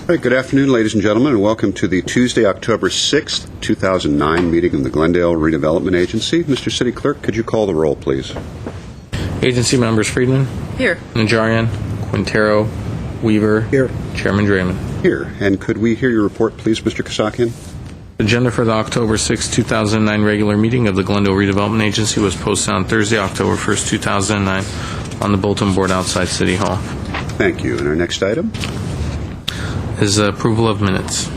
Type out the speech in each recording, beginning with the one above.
All right, good afternoon, ladies and gentlemen, and welcome to the Tuesday, October 6th, 2009 meeting of the Glendale Redevelopment Agency. Mr. City Clerk, could you call the roll, please? Agency members Friedman. Here. Najarian. Quintero. Weaver. Here. Chairman Draymond. Here. And could we hear your report, please, Mr. Kasakian? Agenda for the October 6, 2009 regular meeting of the Glendale Redevelopment Agency was posted on Thursday, October 1st, 2009 on the bulletin board outside City Hall. Thank you. And our next item? Is approval of minutes.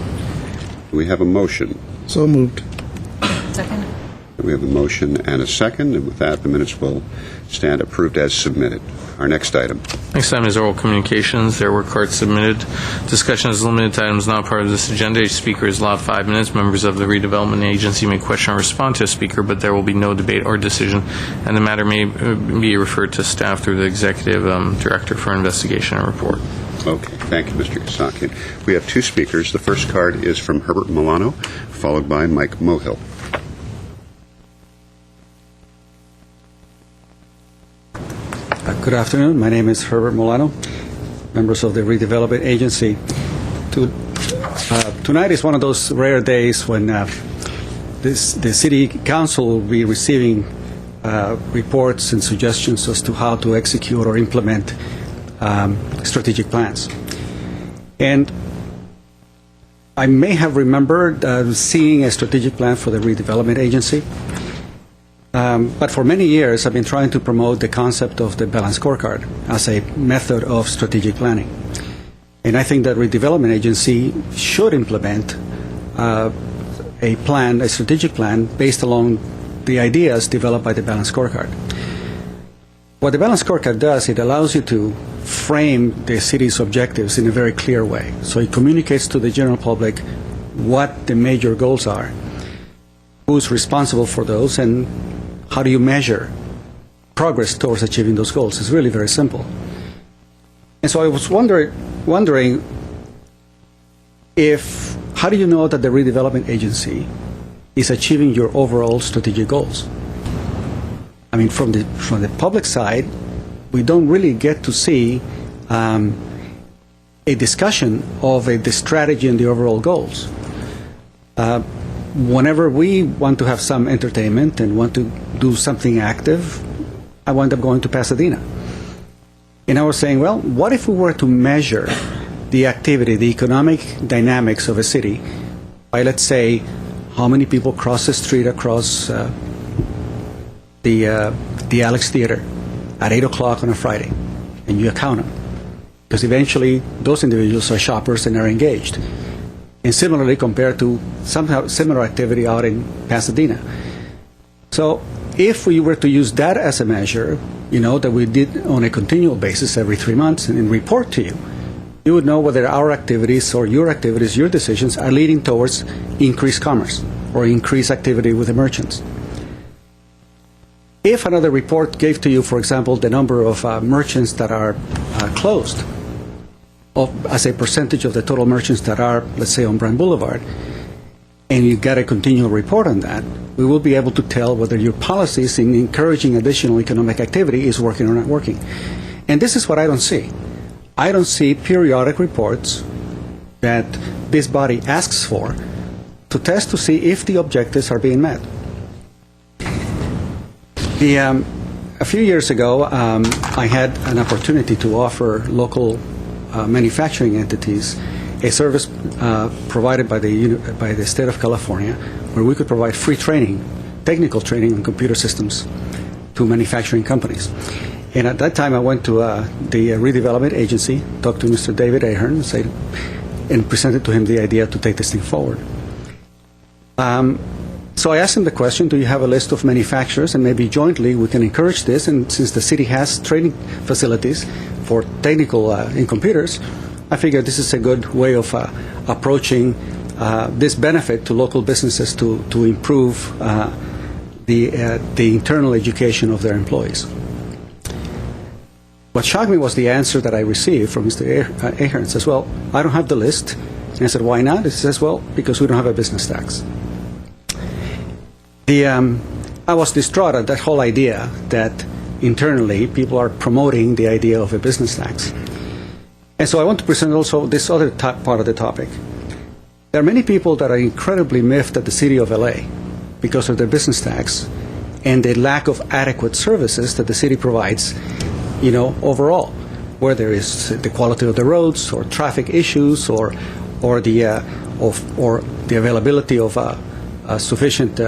We have a motion. So moved. Second. We have a motion and a second, and with that, the minutes will stand approved as submitted. Our next item. Next item is oral communications. There were cards submitted. Discussion is limited to items not part of this agenda. Each speaker is allowed 5 minutes. Members of the redevelopment agency may question or respond to a speaker, but there will be no debate or decision, and the matter may be referred to staff through the executive director for investigation and report. Okay, thank you, Mr. Kasakian. We have two speakers. The first card is from Herbert Milano, followed by Mike Mohill. Good afternoon. My name is Herbert Milano, members of the Redevelopment Agency. Tonight is one of those rare days when the City Council will be receiving reports and suggestions as to how to execute or implement strategic plans. And I may have remembered seeing a strategic plan for the Redevelopment Agency. But for many years, I've been trying to promote the concept of the balanced scorecard as a method of strategic planning. And I think that Redevelopment Agency should implement a strategic plan based along the ideas developed by the balanced scorecard. What the balanced scorecard does, it allows you to frame the city's objectives in a very clear way. So it communicates to the general public what the major goals are, who's responsible for those, and how do you measure progress towards achieving those goals? It's really very simple. And so I was wondering how do you know that the redevelopment agency is achieving your overall strategic goals? I mean, from the public side, we don't really get to see a discussion of the strategy and the overall goals. Whenever we want to have some entertainment and want to do something active, I wind up going to Pasadena. And I was saying, well, what if we were to measure the activity, the economic dynamics of a city by, let's say, how many people cross the street across the Alex Theater at 8 o'clock on a Friday, and you count them. Because eventually, those individuals are shoppers and are engaged. And similarly, compared to somehow similar activity out in Pasadena. So if we were to use that as a measure, that we did on a continual basis every 3 months and report to you, you would know whether our activities or your activities, your decisions, are leading towards increased commerce or increased activity with the merchants. If another report gave to you, for example, the number of merchants that are closed, as a percentage of the total merchants that are, let's say, on Brand Boulevard, and you get a continual report on that, we will be able to tell whether your policies in encouraging additional economic activity is working or not working. And this is what I don't see. I don't see periodic reports that this body asks for to test to see if the objectives are being met. A few years ago, I had an opportunity to offer local manufacturing entities a service provided by the state of California, where we could provide free training, technical training on computer systems to manufacturing companies. And at that time, I went to the redevelopment agency, talked to Mr. David Ahern, and presented to him the idea to take this thing forward. So I asked him the question, do you have a list of manufacturers, and maybe jointly we can encourage this, and since the city has training facilities for technical in computers, I figured this is a good way of approaching this benefit to local businesses to improve the internal education of their employees. What shocked me was the answer that I received from Mr. Ahern. He says, well, I don't have the list. And I said, why not? He says, well, because we don't have a business tax. I was distraught at that whole idea that internally people are promoting the idea of a business tax. And so I want to present also this other part of the topic. There are many people that are incredibly miffed at the city of LA because of their business tax and the lack of adequate services that the city provides, overall, where there is the quality of the roads or traffic issues or the availability of sufficient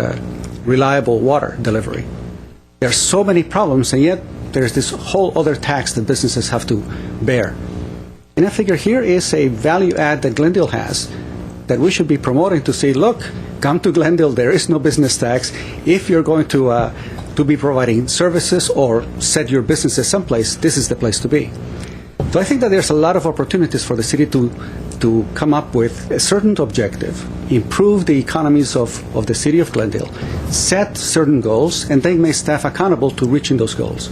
reliable water delivery. There are so many problems, and yet there's this whole other tax that businesses have to bear. And I figure here is a value add that Glendale has that we should be promoting to say, look, come to Glendale, there is no business tax. If you're going to be providing services or set your businesses someplace, this is the place to be. So I think that there's a lot of opportunities for the city to come up with a certain objective, improve the economies of the city of Glendale, set certain goals, and then make staff accountable to reaching those goals.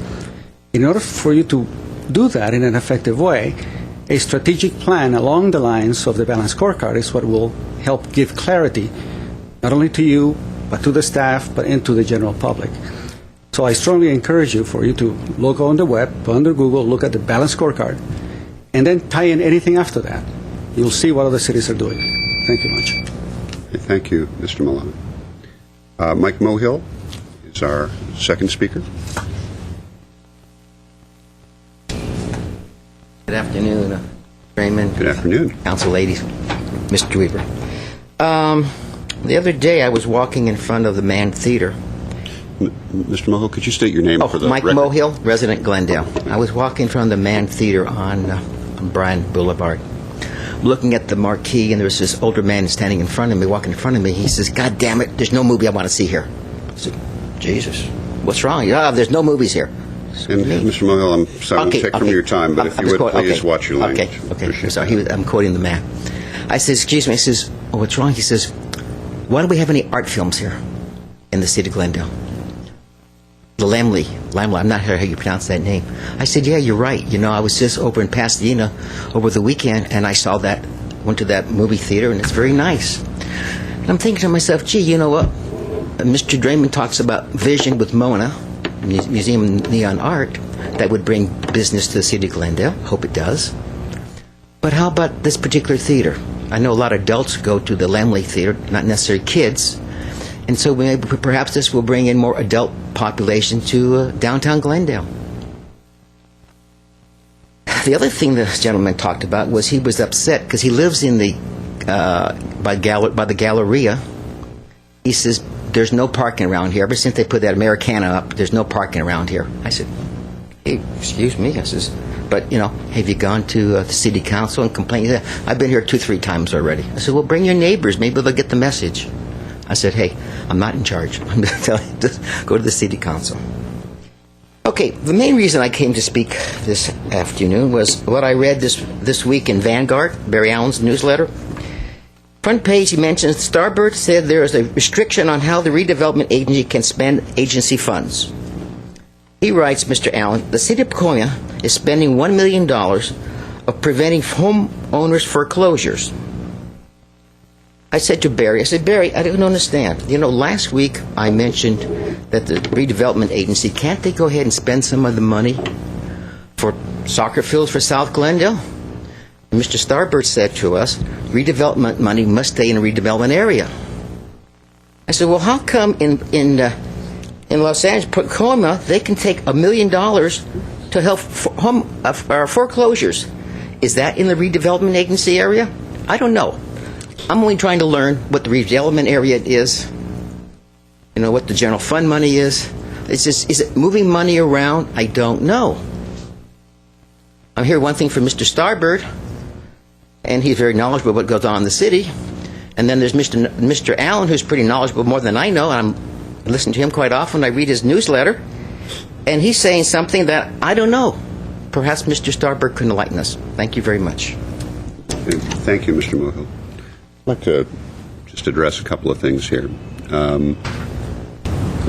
In order for you to do that in an effective way, a strategic plan along the lines of the balanced scorecard is what will help give clarity, not only to you, but to the staff, but into the general public. So I strongly encourage you for you to look on the web, under Google, look at the balanced scorecard, and then tie in anything after that. You'll see what other cities are doing. Thank you much. Okay, thank you, Mr. Milano. Mike Mohill is our second speaker. Good afternoon, Raymond. Good afternoon. Council ladies, Mr. Weaver. The other day I was walking in front of the Mann Theater. Mr. Mohill, could you state your name for the Mike record? Mohill, resident Glendale. I was walking in front of the Mann Theater on Bryan Boulevard, looking at the marquee, and there was this older man standing in front of me, walking in front of me. He says, "God damn it, there's no movie I want to see here." I said, "Jesus, what's wrong?" There's no movies here. And Mr. Mohill, I'm sorry to take from your time, but if you would please watch your language. Okay. Appreciate Sorry, that. I'm quoting the man. I said, "Excuse me." I says, "Oh, what's wrong?" He says, "Why don't we have any art films here in the city of Glendale?" The Lamley, I'm not sure how you pronounce that name. I said, "Yeah, you're right. I was just over in Pasadena over the weekend, and I went to that movie theater, and it's very nice." And I'm thinking to myself, gee, you know what? Mr. Draymond talks about vision with Mona, Museum of Neon Art, that would bring business to the city of Glendale. Hope it does. But how about this particular theater? I know a lot of adults go to the Lamley Theater, not necessarily kids. And so perhaps this will bring in more adult population to downtown Glendale. The other thing the gentleman talked about was he was upset because he lives in the by the Galleria. He says, "There's no parking around here. Ever since they put that Americana up, there's no parking around here." I said, "Hey, excuse me." I says, "But, have you gone to the city council and complained?" He said, "I've been here 2-3 times already." I said, "Well, bring your neighbors. Maybe they'll get the message." I said, "Hey, I'm not in charge. I'm going to tell you to go to the city council." Okay, the main reason I came to speak this afternoon was what I read this week in Vanguard, Barry Allen's newsletter. Front page, he mentions Starbird said there is a restriction on how the redevelopment agency can spend agency funds. He writes, Mr. Allen, the city of Pacoima is spending $1 million of preventing homeowners foreclosures. I said to Barry, Barry, I don't understand. Last week I mentioned that the redevelopment agency, can't they go ahead and spend some of the money for soccer fields for South Glendale? And Mr. Starbird said to us, redevelopment money must stay in a redevelopment area. I said, well, how come in Los Angeles, Pacoima, they can take $1 million to help foreclosures? Is that in the redevelopment agency area? I don't know. I'm only trying to learn what the redevelopment area is, what the general fund money is. It's just, is it moving money around? I don't know. I'm hearing one thing from Mr. Starbird, and he's very knowledgeable about what goes on in the city. And then there's Mr. Allen, who's pretty knowledgeable, more than I know. I listen to him quite often. I read his newsletter, and he's saying something that I don't know. Perhaps Mr. Starbird can enlighten us. Thank you very much. Thank you, Mr. Mohill. I'd like to just address a couple of things here.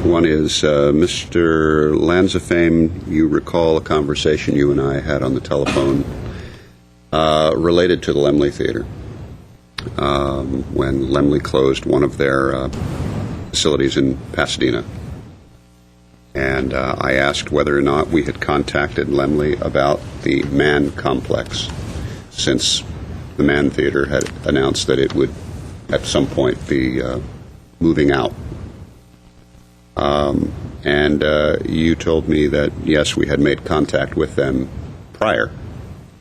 One is, Mr. Lanzafame, you recall a conversation you and I had on the telephone related to the Lemley Theater when Lemley closed one of their facilities in Pasadena. And I asked whether or not we had contacted Lemley about the Mann complex. since the Mann Theater had announced that it would at some point be moving out. And you told me that, yes, we had made contact with them prior.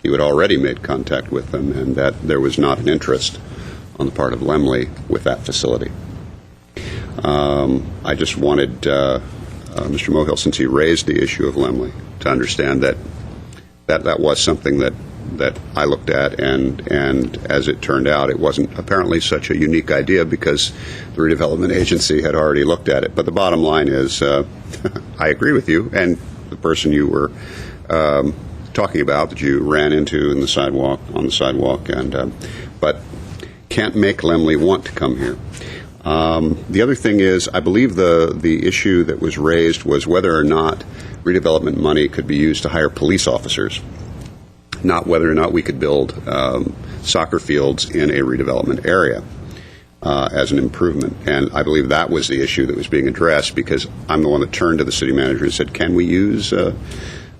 You had already made contact with them, and that there was not an interest on the part of Lemley with that facility. I just wanted Mr. Mohill, since he raised the issue of Lemley, to understand that was something that I looked at, and as it turned out, it wasn't apparently such a unique idea because the redevelopment agency had already looked at it. But the bottom line is, I agree with you, and the person you were talking about that you ran into on the sidewalk, and but can't make Lemley want to come here. The other thing is, I believe the issue that was raised was whether or not redevelopment money could be used to hire police officers, not whether or not we could build soccer fields in a redevelopment area as an improvement. And I believe that was the issue that was being addressed, because I'm the one that turned to the city manager and said, can we use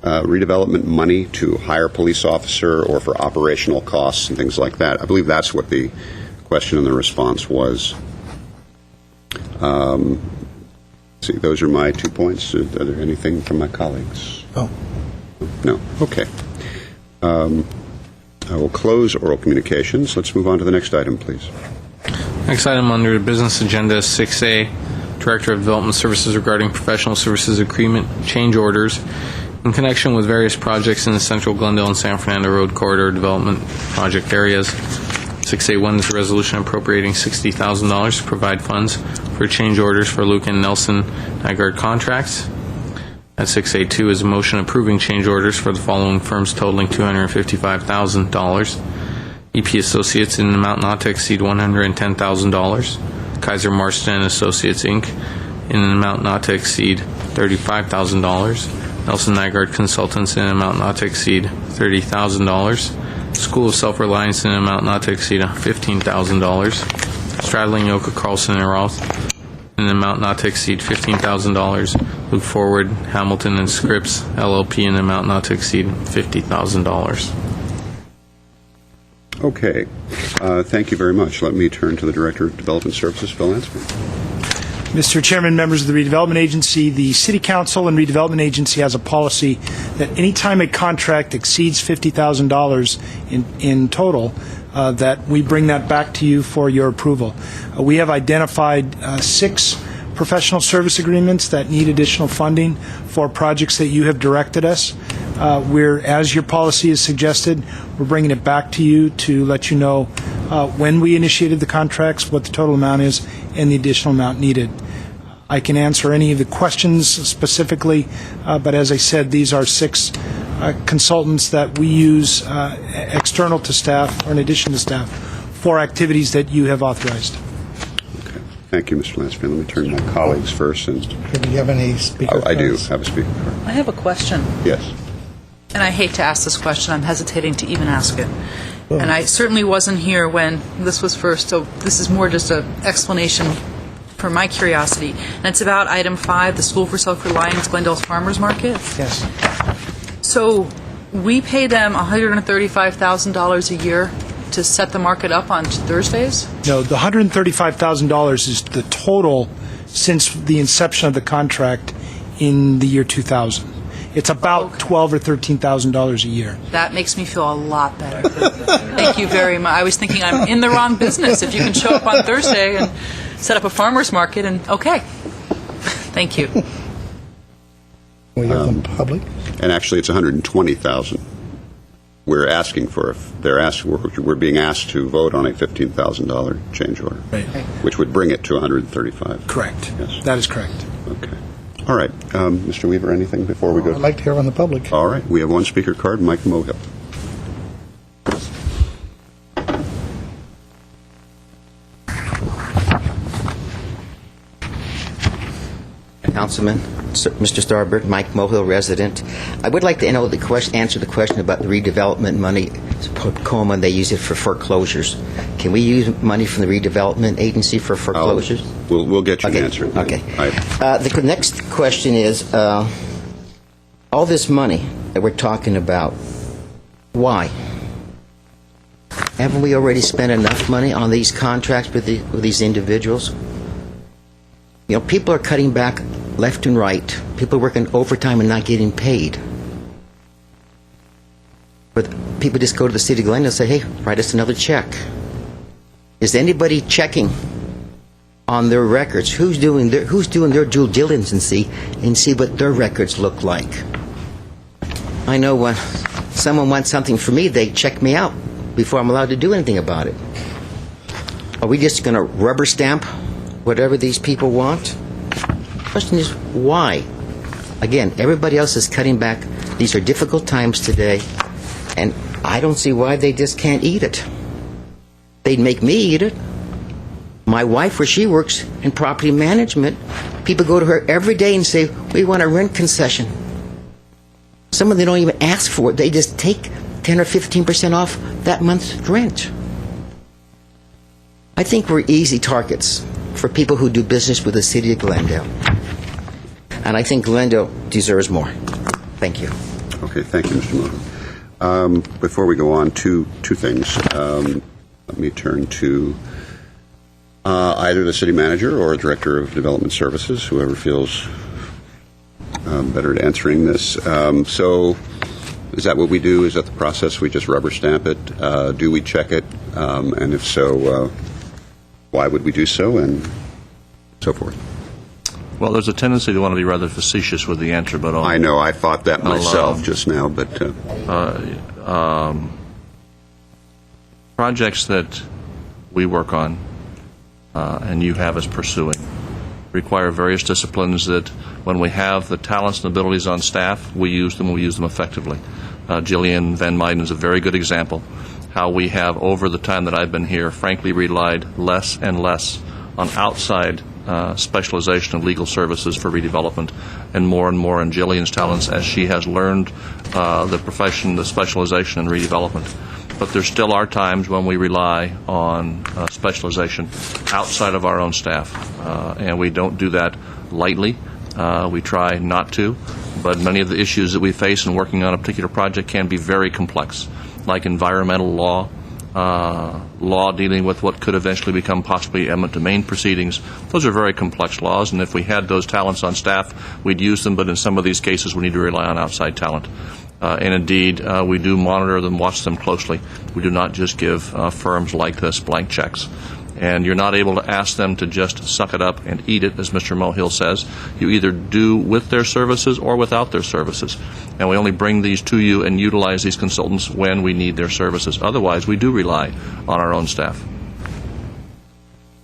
redevelopment money to hire a police officer or for operational costs and things like that? I believe that's what the question and the response was. See, those are my 2 points. Are there anything from my colleagues? Oh. No. Okay. I will close oral communications. Let's move on to the next item, please. Next item under the business agenda is 6A, Director of Development Services regarding professional services agreement change orders in connection with various projects in the Central Glendale and San Fernando Road Corridor Development project areas. 6A1 is a resolution appropriating $60,000 to provide funds for change orders for Luke and Nelson Nygaard contracts. At 6A2 is a motion approving change orders for the following firms totaling $255,000. EP Associates in an amount not to exceed $110,000. Kaiser Marston and Associates, Inc. in an amount not to exceed $35,000. Nelson Nygaard Consultants in an amount not to exceed $30,000. School of Self-Reliance in an amount not to exceed $15,000. Stradling, Yoka, Carlson, and Roth in an amount not to exceed $15,000. Look Forward, Hamilton, and Scripps, LLP in an amount not to exceed $50,000. Okay. Thank you very much. Let me turn to the Director of Development Services, Phil Lansman. Mr. Chairman, members of the Redevelopment Agency, the City Council and Redevelopment Agency has a policy that any time a contract exceeds $50,000 in total, that we bring that back to you for your approval. We have identified 6 professional service agreements that need additional funding for projects that you have directed us. As your policy has suggested, we're bringing it back to you to let you know when we initiated the contracts, what the total amount is, and the additional amount needed. I can answer any of the questions specifically, but as I said, these are 6 consultants that we use external to staff, or in addition to staff, for activities that you have authorized. Okay. Thank you, Mr. Lansman. Let me turn to my colleagues first. And Do you have any speaker I do cards? have a speaker card. I have a question, Yes. and I hate to ask this question. I'm hesitating to even ask it. And I certainly wasn't here when this was first, so this is more just an explanation for my curiosity. And it's about item 5, the School for Self-Reliance Glendale's Farmers Market. Yes. So we pay them $135,000 a year to set the market up on Thursdays? No, the $135,000 is the total since the inception of the contract in the year 2000. It's about $12,000 or $13,000 a year. That makes me feel a lot better. Thank you very much. I was thinking I'm in the wrong business. If you can show up on Thursday and set up a farmer's market, and okay. Thank you. We have them public. And actually, it's $120,000. We're asking for we're being asked to vote on a $15,000 change order, Right. which would bring it to $135,000. Correct. Yes. That is correct. Okay. All right. Mr. Weaver, anything before we go? I'd like to hear from the public. All right. We have one speaker card, Mike Mohill. Councilman, Mr. Starbird, Mike Mohill, resident. I would like to answer the question about the redevelopment money. Tacoma, they use it for foreclosures. Can we use money from the redevelopment agency for foreclosures? We'll get you an answer. Okay. I- The next question is, all this money that we're talking about, why? Haven't we already spent enough money on these contracts with these individuals? You know, people are cutting back left and right. People are working overtime and not getting paid. But people just go to the city of Glendale and say, hey, write us another check. Is anybody checking on their records? Who's doing their due diligence and see what their records look like? I know when someone wants something from me, they check me out before I'm allowed to do anything about it. Are we just going to rubber stamp whatever these people want? The question is, why? Again, everybody else is cutting back. These are difficult times today, and I don't see why they just can't eat it. They'd make me eat it. My wife, where she works in property management, people go to her every day and say, we want a rent concession. Some of them don't even ask for it. They just take 10 or 15% off that month's rent. I think we're easy targets for people who do business with the city of Glendale. And I think Glendale deserves more. Thank you. Okay, thank you, Mr. Moto. Before we go on, two things. Let me turn to either the city manager or director of development services, whoever feels better at answering this. So is that what we do? Is that the process? We just rubber stamp it? Do we check it? And if so, why would we do so, and so forth? Well, there's a tendency to want to be rather facetious with the answer, but I know, I thought that myself just now, but... projects that we work on and you have us pursuing require various disciplines that when we have the talents and abilities on staff, we use them effectively. Jillian Van Meiden is a very good example how we have, over the time that I've been here, frankly relied less and less on outside specialization of legal services for redevelopment and more on Jillian's talents as she has learned the profession, the specialization in redevelopment. But there still are times when we rely on specialization outside of our own staff, and we don't do that lightly. We try not to, but many of the issues that we face in working on a particular project can be very complex, like environmental law, law dealing with what could eventually become possibly eminent domain proceedings. Those are very complex laws, and if we had those talents on staff, we'd use them, but in some of these cases we need to rely on outside talent. And indeed, we do monitor them, watch them closely. We do not just give firms like this blank checks. And you're not able to ask them to just suck it up and eat it, as Mr. Mohill says. You either do with their services or without their services. And we only bring these to you and utilize these consultants when we need their services. Otherwise, we do rely on our own staff.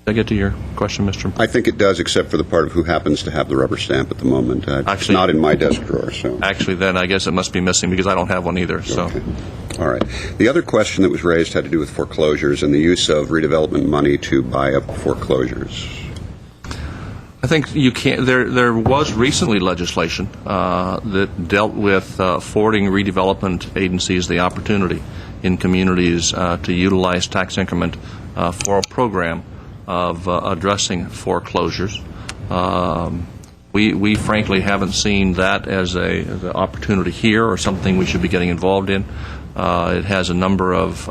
Did I get to your question, Mr. I think it does, except for the part of who happens to have the rubber stamp at the moment. It's not in my desk drawer. So actually, then I guess it must be missing because I don't have one either. So. Okay. All right. The other question that was raised had to do with foreclosures and the use of redevelopment money to buy up foreclosures. I think you can't. There was recently legislation that dealt with affording redevelopment agencies the opportunity in communities to utilize tax increment for a program of addressing foreclosures. We frankly haven't seen that as an opportunity here or something we should be getting involved in. It has a number of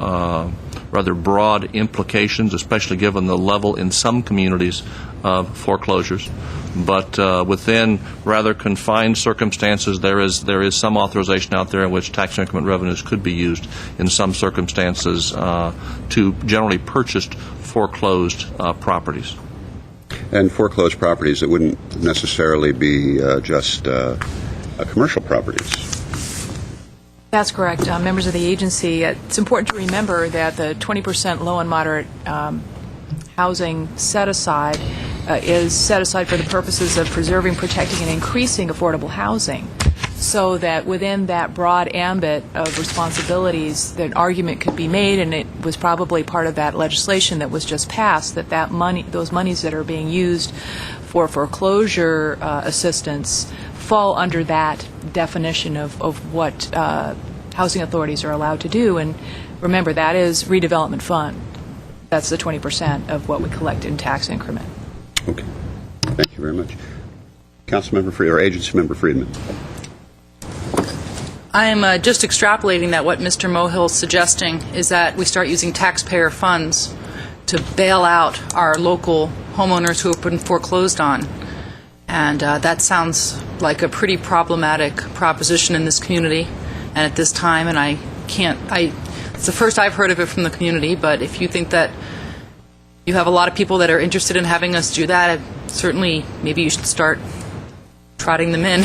rather broad implications, especially given the level in some communities of foreclosures. But within rather confined circumstances, there is some authorization out there in which tax increment revenues could be used in some circumstances to generally purchased foreclosed properties. And foreclosed properties that wouldn't necessarily be just commercial properties. That's correct. Members of the agency, it's important to remember that the 20% low and moderate housing set-aside is set aside for the purposes of preserving, protecting, and increasing affordable housing, so that within that broad ambit of responsibilities, an argument could be made, and it was probably part of that legislation that was just passed, that money, those monies that are being used for foreclosure assistance fall under that definition of what housing authorities are allowed to do. And remember, that is redevelopment fund. That's the 20% of what we collect in tax increment. Okay. Thank you very much. Councilmember Friedman, or Agency Member Friedman. I am just extrapolating that what Mr. Mohill's suggesting is that we start using taxpayer funds to bail out our local homeowners who have been foreclosed on. And that sounds like a pretty problematic proposition in this community and at this time, and it's the first I've heard of it from the community, but if you think that you have a lot of people that are interested in having us do that, certainly maybe you should start trotting them in.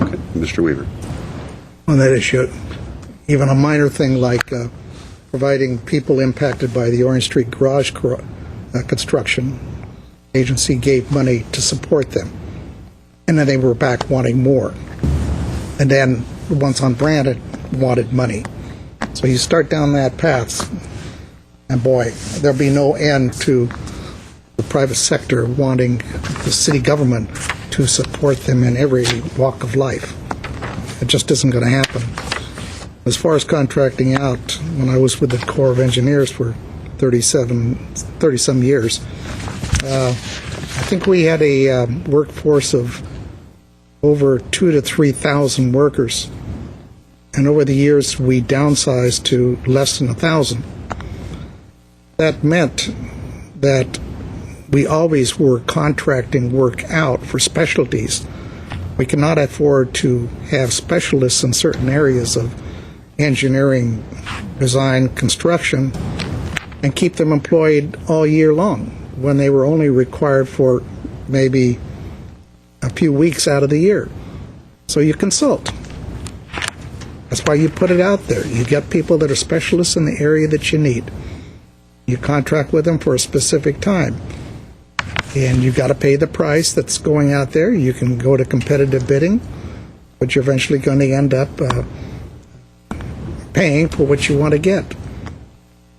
Okay. Mr. Weaver. On that issue, even a minor thing like providing people impacted by the Orange Street garage construction, agency gave money to support them. And then they were back wanting more. And then the ones on Brandon wanted money. So you start down that path, and boy, there'll be no end to the private sector wanting the city government to support them in every walk of life. It just isn't going to happen. As far as contracting out, when I was with the Corps of Engineers for 30-some years, I think we had a workforce of over 2,000 to 3,000 workers, and over the years we downsized to less than 1,000. That meant that we always were contracting work out for specialties. We cannot afford to have specialists in certain areas of engineering, design, construction, and keep them employed all year long when they were only required for maybe a few weeks out of the year. So you consult. That's why you put it out there. You get people that are specialists in the area that you need. You contract with them for a specific time. And you've got to pay the price that's going out there. You can go to competitive bidding, but you're eventually going to end up paying for what you want to get.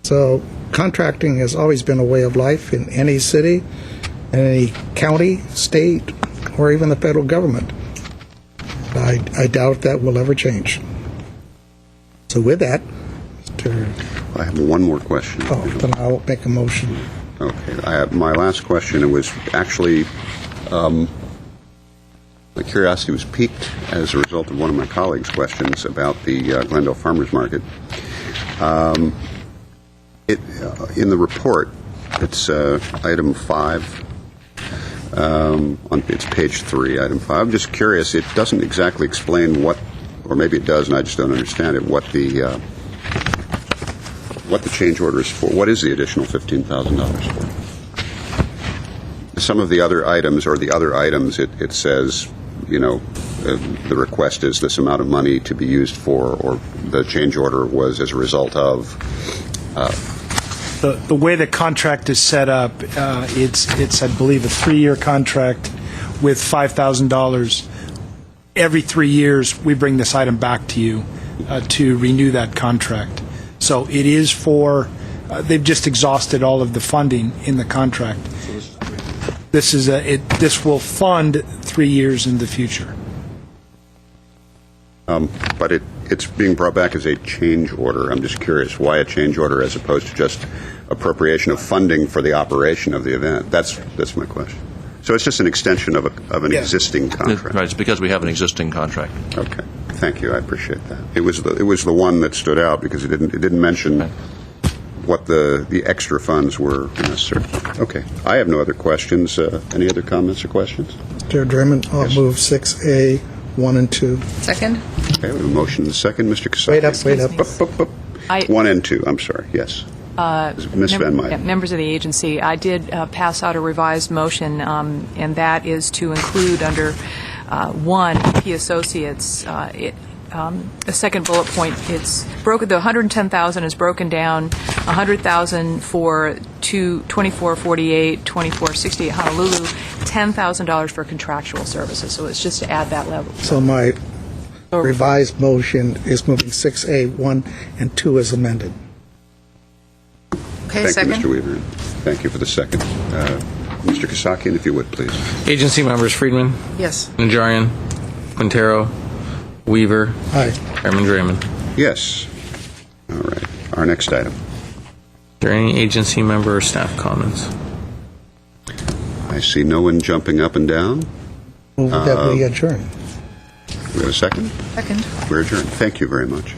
So contracting has always been a way of life in any city, in any county, state, or even the federal government. I doubt that will ever change. So with that, Mr. I have one more question. Oh, then I'll make a motion. Okay. My last question, it was actually, my curiosity was piqued as a result of one of my colleagues' questions about the Glendale Farmers Market. In the report, it's item 5. It's page 3, item 5. I'm just curious. It doesn't exactly explain what, or maybe it does, and I just don't understand it. What the change order is for? What is the additional $15,000 for? Some of the other items, it says, the request is this amount of money to be used for, or the change order was as a result of. The way the contract is set up, it's I believe a 3-year contract with $5,000. Every 3 years, we bring this item back to you to renew that contract. So it is for. They've just exhausted all of the funding in the contract. This will fund 3 years in the future. But it's being brought back as a change order. I'm just curious why a change order as opposed to just appropriation of funding for the operation of the event. That's my question. So it's just an extension of an existing contract. Right, it's because we have an existing contract. Okay, thank you. I appreciate that. It was the one that stood out because it didn't mention what the extra funds were necessary. Okay, I have no other questions. Any other comments or questions? Chair Draymond, I'll move 6A, 1 and 2. Second? Okay, we have a motion and a second. Mr. Kasaki. Wait up. 1 and 2, I'm sorry, yes. Ms. Van Meyen. Members of the agency, I did pass out a revised motion, and that is to include under 1, P Associates, the second bullet point. It's broken. The $110,000 is broken down. $100,000 for 2448, 2468 Honolulu, $10,000 for contractual services. So it's just to add that level. So my revised motion is moving 6A, 1 and 2 as amended. Okay, Thank second. you, Mr. Weaver. Thank you for the second. Mr. Kasakian, if you would, please. Agency members Friedman, Yes. Najarian, Quintero, Weaver, Aye. Chairman Draymond. Yes. All right. Our next item. Are there any agency member or staff comments? I see no one jumping up and down. Move that we adjourn. We have a second? Second. We're adjourned. Thank you very much.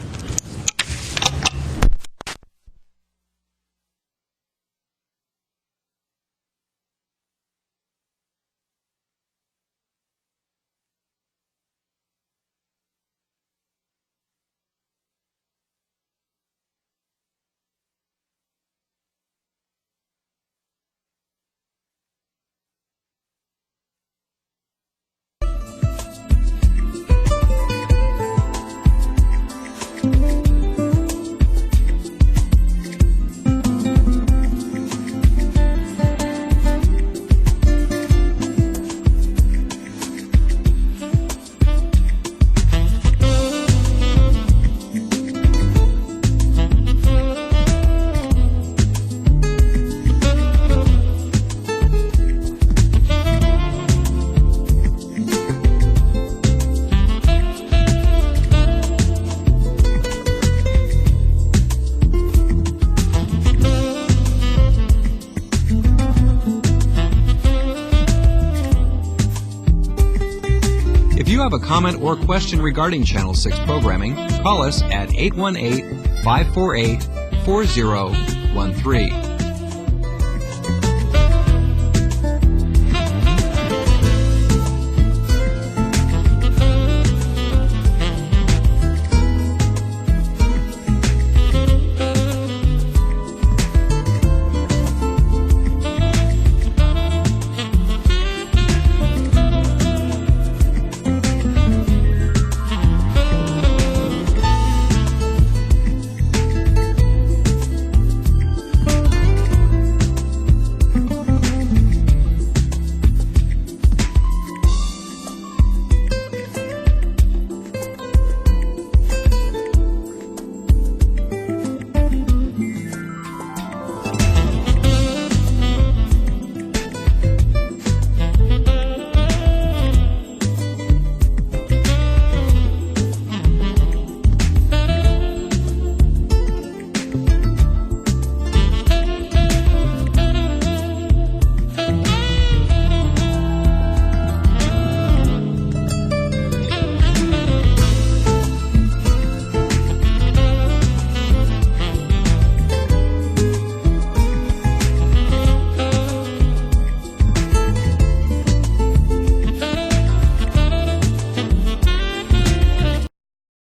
If you have a comment or question regarding Channel 6 programming, call us at 818-548-4013.